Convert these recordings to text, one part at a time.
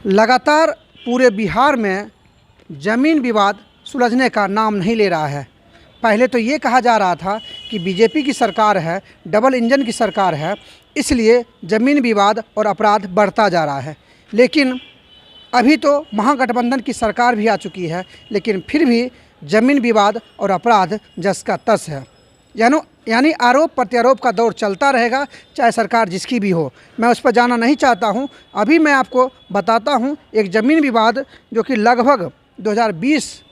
लगातार पूरे बिहार में ज़मीन विवाद सुलझने का नाम नहीं ले रहा है। पहले तो ये कहा जा रहा था कि बीजेपी की सरकार है, डबल इंजन की सरकार है, इसलिए ज़मीन विवाद और अपराध बढ़ता जा रहा है। लेकिन अभी तो महागठबंधन की सरकार भी आ चुकी है, लेकिन फिर भी ज़मीन विवाद और अपराध जस का तस है। यानी आरोप प्रत्यारोप का दौर चलता रहेगा, चाहे सरकार जिसकी भी हो। मैं उस पर जाना नहीं चाहता हूं। अभी मैं आपको बताता हूं एक ज़मीन विवाद जो कि लगभग 2020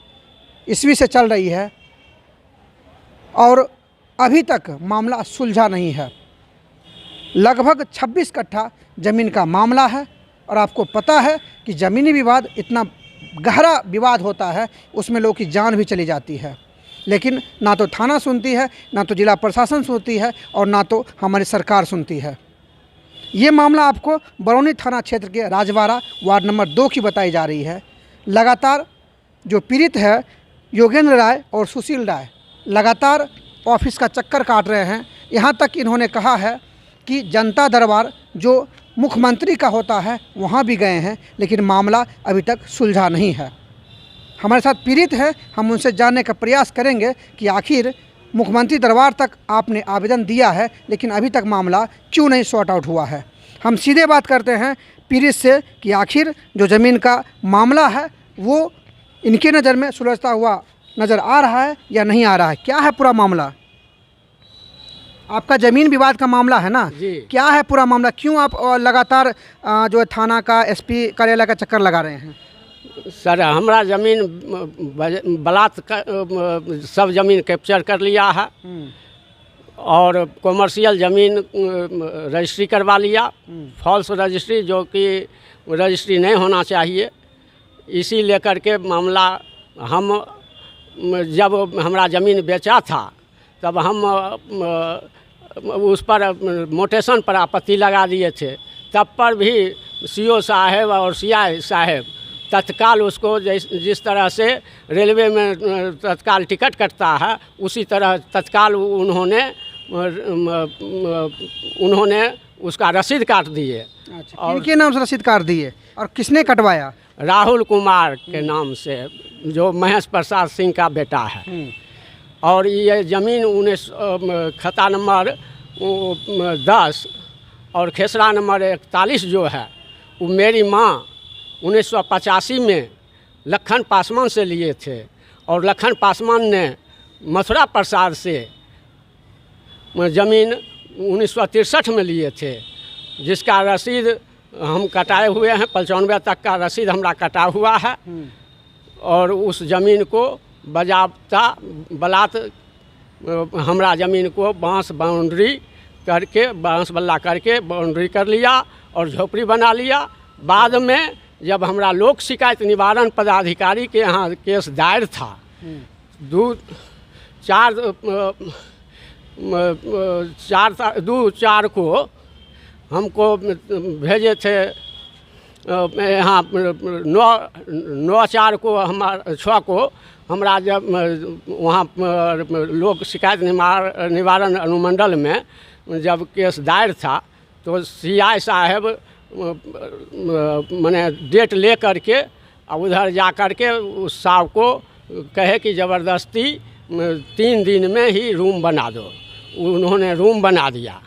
ईस्वी से चल रही है और अभी तक मामला सुलझा नहीं है। लगभग 26 कट्ठा ज़मीन का मामला है और आपको पता है कि ज़मीनी विवाद इतना गहरा विवाद होता है, उसमें लोगों की जान भी चली जाती है। लेकिन ना तो थाना सुनती है, ना तो जिला प्रशासन सुनती है और ना तो हमारी सरकार सुनती है। ये मामला आपको बरौनी थाना क्षेत्र के राजवाड़ा वार्ड नंबर 2 की बताई जा रही है। लगातार जो पीड़ित है योगेंद्र राय और सुशील राय लगातार ऑफिस का चक्कर काट रहे हैं। यहाँ तक इन्होंने कहा है कि जनता दरबार जो मुख्यमंत्री का होता है वहाँ भी गए हैं, लेकिन मामला अभी तक सुलझा नहीं है। हमारे साथ पीड़ित है, हम उनसे जानने का प्रयास करेंगे कि आखिर मुख्यमंत्री दरबार तक आपने आवेदन दिया है, लेकिन अभी तक मामला क्यों नहीं सॉर्ट आउट हुआ है। हम सीधे बात करते हैं पीड़ित से कि आखिर जो ज़मीन का मामला है वो इनके नज़र में सुलझता हुआ नज़र आ रहा है या नहीं आ रहा है। क्या है पूरा मामला? आपका ज़मीन विवाद का मामला है ना जी। क्या है पूरा मामला? क्यों आप लगातार जो है थाना का एसपी कार्यालय का चक्कर लगा रहे हैं? सर, हमरा ज़मीन सब ज़मीन कैप्चर कर लिया है और कॉमर्शियल ज़मीन रजिस्ट्री करवा लिया, फॉल्स रजिस्ट्री, जो कि रजिस्ट्री नहीं होना चाहिए। इसी लेकर के मामला हम जब हमरा ज़मीन बेचा था तब हम उस पर मोटेशन पर आपत्ति लगा दिए थे। तब पर भी सीओ साहब और सीआई साहब तत्काल उसको जिस तरह से रेलवे में तत्काल टिकट कटता है उसी तरह तत्काल उन्होंने उसका रसीद काट दिए। अच्छा, और किनके नाम से रसीद काट दिए और किसने कटवाया? राहुल कुमार के नाम से, जो महेश प्रसाद सिंह का बेटा है। और ये ज़मीन 19 खाता नंबर 10 और खेसरा नंबर 41 जो है वो मेरी माँ 1985 में लखन पासवान से लिए थे और लखन पासवान ने मथुरा प्रसाद से ज़मीन 1963 में लिए थे, जिसका रसीद हम कटाए हुए हैं। 95 तक का रसीद हमरा कटा हुआ है और उस ज़मीन को बजाबता बलात हमरा ज़मीन को बांस बाउंड्री करके, बांस बल्ला करके बाउंड्री कर लिया और झोपड़ी बना लिया। बाद में जब हमरा लोक शिकायत निवारण पदाधिकारी के यहाँ केस दायर था, 2/4 को हमको भेजे थे यहाँ 9/4 को 6 को हमरा जब वहाँ लोक शिकायत निवारण अनुमंडल में जब केस दायर था तो सीआई साहब मैंने डेट ले करके उधर जा कर के उस साहब को कहे कि ज़बरदस्ती 3 दिन में ही रूम बना दो। उन्होंने रूम बना दिया।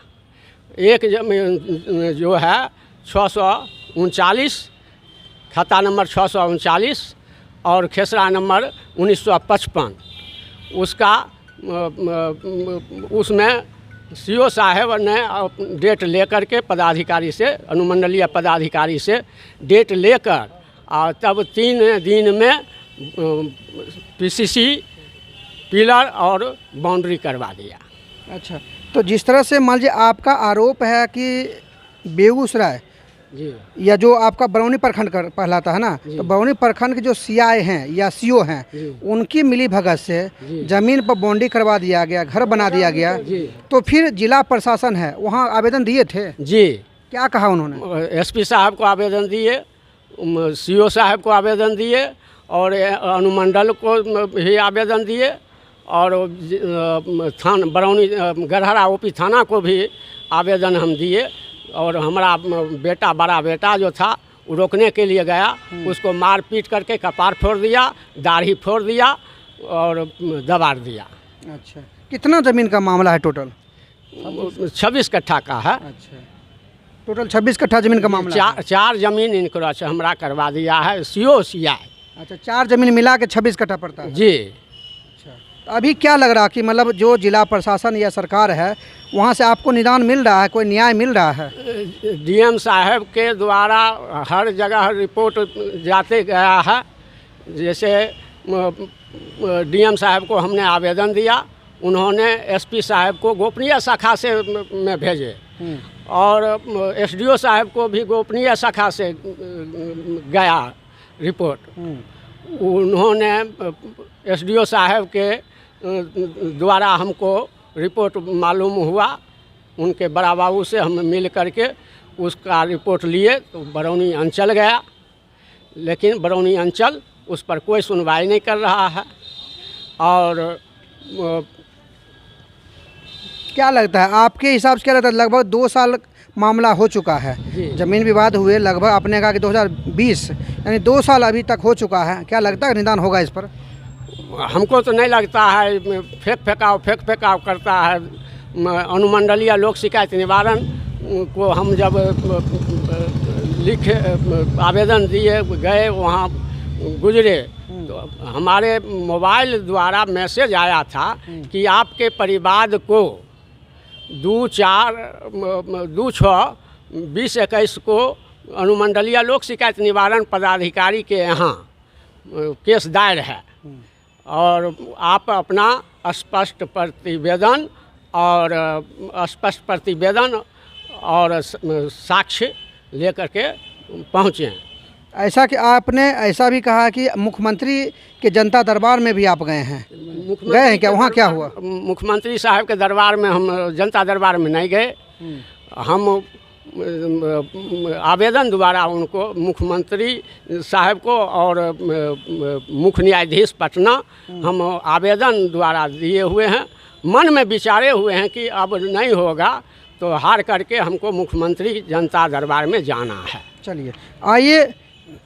एक ज़मीन जो है 639 खाता नंबर 639 और खेसरा नंबर 1955, उसका उसमें सीओ साहब ने डेट लेकर के पदाधिकारी से, अनुमंडलीय पदाधिकारी से डेट लेकर और तब 3 दिन में पीसीसी पिलर और बाउंड्री करवा दिया। अच्छा, तो जिस तरह से मान लीजिए आपका आरोप है कि बेगूसराय जी, या जो आपका बरौनी प्रखंड का कहलाता है ना, तो बरौनी प्रखंड के जो सीआई हैं या सीओ हैं उनकी मिली भगत से ज़मीन पर बाउंड्री करवा दिया गया, घर बना दिया गया। तो फिर जिला प्रशासन है वहाँ आवेदन दिए थे जी। क्या कहा उन्होंने? एसपी साहब को आवेदन दिए, सीओ साहब को आवेदन दिए और अनुमंडल को भी आवेदन दिए और बरौनी गढ़हरा ओपी थाना को भी आवेदन हम दिए। और हमारा बेटा, बड़ा बेटा जो था रोकने के लिए गया, उसको मार पीट करके कपार फोड़ दिया, दाढ़ी फोड़ दिया और दबा दिया। अच्छा, कितना ज़मीन का मामला है टोटल? 26 कट्ठा का है। अच्छा, टोटल 26 कट्ठा ज़मीन का मामला है। चार जमीन इनको हमरा करवा दिया है, सीओ सीआई। अच्छा, 4 ज़मीन मिला के 26 कट्ठा पड़ता है जी। अच्छा, तो अभी क्या लग रहा कि मतलब जो जिला प्रशासन या सरकार है वहाँ से आपको निदान मिल रहा है, कोई न्याय मिल रहा है? डीएम साहब के द्वारा हर जगह रिपोर्ट जाते गया है। जैसे डीएम साहब को हमने आवेदन दिया, उन्होंने एसपी साहब को गोपनीय शाखा से में भेजे और एसडीओ साहब को भी गोपनीय शाखा से गया रिपोर्ट। उन्होंने एसडीओ साहब के द्वारा हमको रिपोर्ट मालूम हुआ, उनके बड़ा बाबू से हम मिल करके उसका रिपोर्ट लिए तो बरौनी अंचल गया, लेकिन बरौनी अंचल उस पर कोई सुनवाई नहीं कर रहा है। और क्या लगता है आपके हिसाब से, क्या लगता है लगभग 2 साल मामला हो चुका है, ज़मीन विवाद हुए लगभग आपने कहा कि 2020 यानी 2 साल अभी तक हो चुका है, क्या लगता है निदान होगा इस पर? हमको तो नहीं लगता है, फेंक फेंकाव करता है। अनुमंडलीय लोक शिकायत निवारण को हम जब लिखे आवेदन दिए गए, वहाँ गुजरे तो हमारे मोबाइल द्वारा मैसेज आया था कि आपके परिवार को 2/6/2021 को अनुमंडलीय लोक शिकायत निवारण पदाधिकारी के यहाँ केस दायर है और आप अपना स्पष्ट प्रतिवेदन और साक्ष्य लेकर के पहुँचे। ऐसा कि आपने ऐसा भी कहा कि मुख्यमंत्री के जनता दरबार में भी आप गए हैं, गए हैं क्या? वहाँ क्या हुआ? मुख्यमंत्री साहब के दरबार में हम जनता दरबार में नहीं गए। हम आवेदन द्वारा उनको मुख्यमंत्री साहब को और मुख्य न्यायाधीश पटना हम आवेदन द्वारा दिए हुए हैं। मन में विचारे हुए हैं कि अब नहीं होगा तो हार करके हमको मुख्यमंत्री जनता दरबार में जाना है। चलिए आइए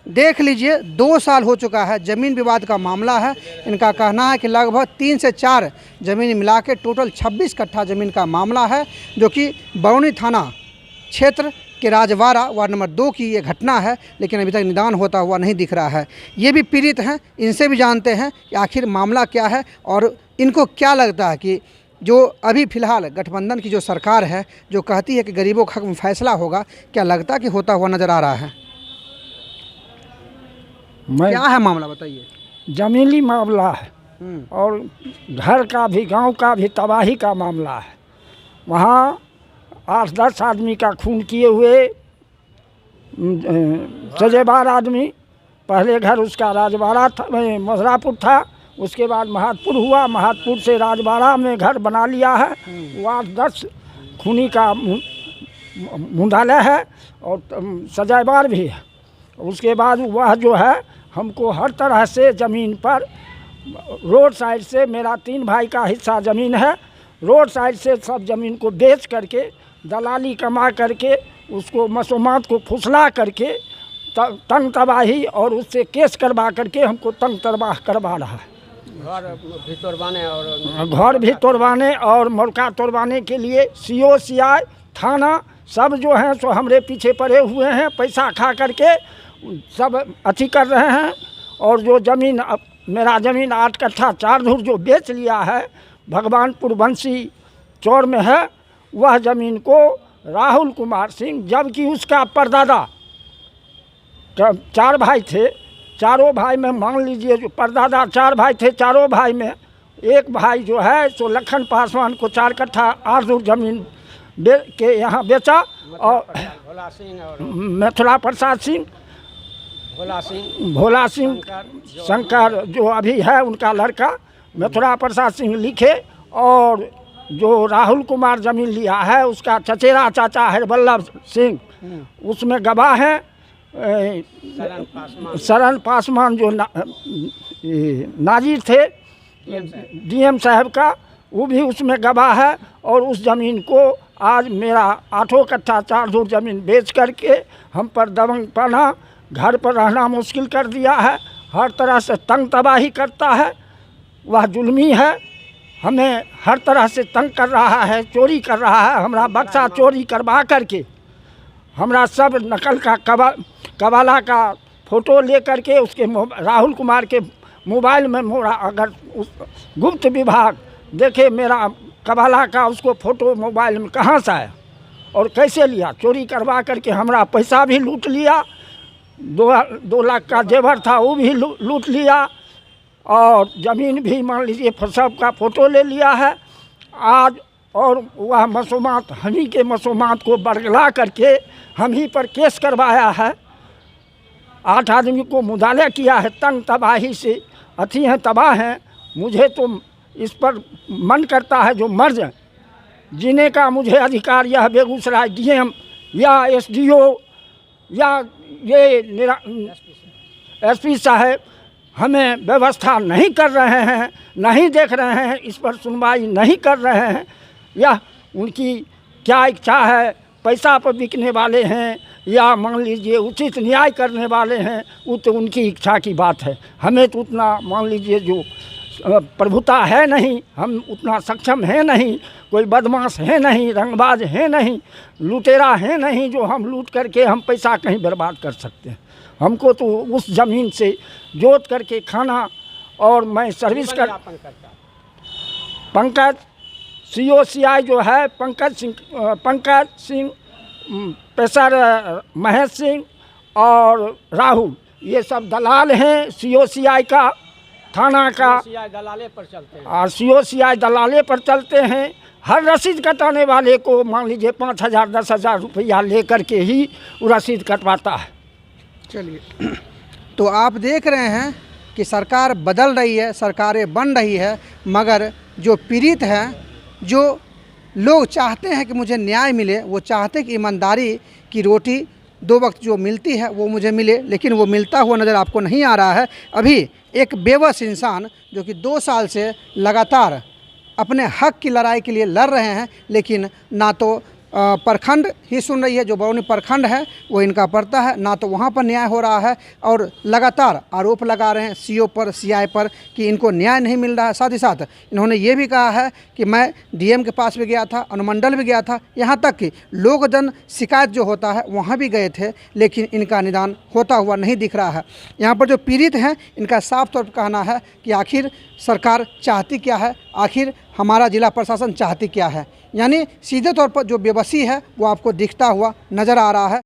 देख लीजिए, 2 साल हो चुका है, ज़मीन विवाद का मामला है। इनका कहना है कि लगभग 3 से 4 ज़मीन मिला के टोटल 26 कट्ठा ज़मीन का मामला है, जो कि बरौनी थाना क्षेत्र के राजवाड़ा वार्ड नंबर 2 की ये घटना है, लेकिन अभी तक निदान होता हुआ नहीं दिख रहा है। ये भी पीड़ित हैं, इनसे भी जानते हैं कि आखिर मामला क्या है और इनको क्या लगता है कि जो अभी फ़िलहाल गठबंधन की जो सरकार है जो कहती है कि गरीबों का हक में फैसला होगा, क्या लगता है कि होता हुआ नज़र आ रहा है? क्या है मामला बताइए। ज़मीनी मामला है और घर का भी गांव का भी तबाही का मामला है। वहाँ 8-10 आदमी का खून किए हुए सजेबार आदमी, पहले घर उसका राजवाड़ा था, मजरापुर था, उसके बाद महादपुर हुआ, महादपुर से राजवाड़ा में घर बना लिया है। वो 8-10 खूनी का मुंडालय है और सजाबार भी है। उसके बाद वह जो है हमको हर तरह से ज़मीन पर रोड साइड से, मेरा 3 भाई का हिस्सा ज़मीन है, रोड साइड से सब ज़मीन को बेच करके दलाली कमा करके उसको मसोमात को फुसला करके तंग तबाही और उससे केस करवा करके हमको तंग तबाह करवा रहा है। घर भी तोड़वाने और मौका तोड़वाने के लिए सीओ सीआई थाना सब जो हैं सो हमरे पीछे पड़े हुए हैं, पैसा खा करके सब अथी कर रहे हैं। और जो ज़मीन मेरा ज़मीन 8 कट्ठा 4 धुर जो बेच लिया है भगवानपुर बंसी चौर में है, वह ज़मीन को राहुल कुमार सिंह, जबकि उसका परदादा 4 भाई थे, चारों भाई में मान लीजिए जो परदादा 4 भाई थे, चारों भाई में एक भाई जो है सो लखन पासवान को 4 कट्ठा 8 धुर ज़मीन के यहाँ बेचा और मथुरा प्रसाद सिंह, भोला सिंह शंकर जो अभी है उनका लड़का मथुरा प्रसाद सिंह लिखे, और जो राहुल कुमार ज़मीन लिया है उसका चचेरा चाचा है बल्लभ सिंह, उसमें गवाह हैं शरण पासवान जो नाजिर थे डीएम साहब का, वो भी उसमें गवाह है। और उस ज़मीन को आज मेरा 8 कट्ठा 4 धुर ज़मीन बेच करके हम पर दबंग पना घर पर रहना मुश्किल कर दिया है, हर तरह से तंग तबाही करता है। वह जुल्मी है, हमें हर तरह से तंग कर रहा है, चोरी कर रहा है। हमारा बक्सा चोरी करवा करके हमारा सब नकल का कबाला का फ़ोटो ले करके उसके राहुल कुमार के मोबाइल में मोड़ा, अगर उस गुप्त विभाग देखे मेरा कबाला का उसको फ़ोटो मोबाइल में कहाँ से आया और कैसे लिया, चोरी करवा करके हमारा पैसा भी लूट लिया, 2 लाख का जेवर था वो भी लूट लिया, और ज़मीन भी मान लीजिए सब का फ़ोटो ले लिया है आज। और वह मसूमात, हम ही के मसूमात को बरगला करके हम ही पर केस करवाया है। 8 आदमी को मुदाले किया है, तंग तबाही से अथी हैं, तबाह हैं। मुझे तो इस पर मन करता है जो मर जाए, जीने का मुझे अधिकार यह बेगूसराय डीएम या एसडीओ या ये एसपी साहब हमें व्यवस्था नहीं कर रहे हैं, नहीं देख रहे हैं, इस पर सुनवाई नहीं कर रहे हैं। यह उनकी क्या इच्छा है, पैसा पर बिकने वाले हैं या मान लीजिए उचित न्याय करने वाले हैं, वो तो उनकी इच्छा की बात है। हमें तो उतना मान लीजिए जो प्रभुता है नहीं, हम उतना सक्षम है नहीं, कोई बदमाश है नहीं, रंगबाज है नहीं, लुटेरा है नहीं जो हम लूट करके हम पैसा कहीं बर्बाद कर सकते हैं। हमको तो उस ज़मीन से जोत करके खाना, और मैं सर्विस कर पंकज COCI जो है पंकज सिंह, पेशर महेश सिंह और राहुल, ये सब दलाल हैं COCI का, थाना का दलाले पर चलते हैं। और COCI दलाले पर चलते हैं। हर रसीद कटाने वाले को मान लीजिए 5,000 10,000 रुपया ले करके ही वो रसीद कटवाता है। चलिए, तो आप देख रहे हैं कि सरकार बदल रही है, सरकारें बन रही है, मगर जो पीड़ित हैं, जो लोग चाहते हैं कि मुझे न्याय मिले, वो चाहते हैं कि ईमानदारी की रोटी 2 वक्त जो मिलती है वो मुझे मिले, लेकिन वो मिलता हुआ नज़र आपको नहीं आ रहा है। अभी एक बेबस इंसान जो कि 2 साल से लगातार अपने हक की लड़ाई के लिए लड़ रहे हैं, लेकिन ना तो प्रखंड ही सुन रही है, जो बरौनी प्रखंड है वो इनका पड़ता है, ना तो वहाँ पर न्याय हो रहा है, और लगातार आरोप लगा रहे हैं CO पर CI पर कि इनको न्याय नहीं मिल रहा है। साथ ही साथ इन्होंने ये भी कहा है कि मैं DM के पास भी गया था, अनुमंडल भी गया था, यहाँ तक कि लोकजन शिकायत जो होता है वहाँ भी गए थे, लेकिन इनका निदान होता हुआ नहीं दिख रहा है। यहाँ पर जो पीड़ित हैं इनका साफ तौर पर कहना है कि आखिर सरकार चाहती क्या है, आखिर हमारा जिला प्रशासन चाहती क्या है। यानी सीधे तौर पर जो बेबसी है वो आपको दिखता हुआ नज़र आ रहा है।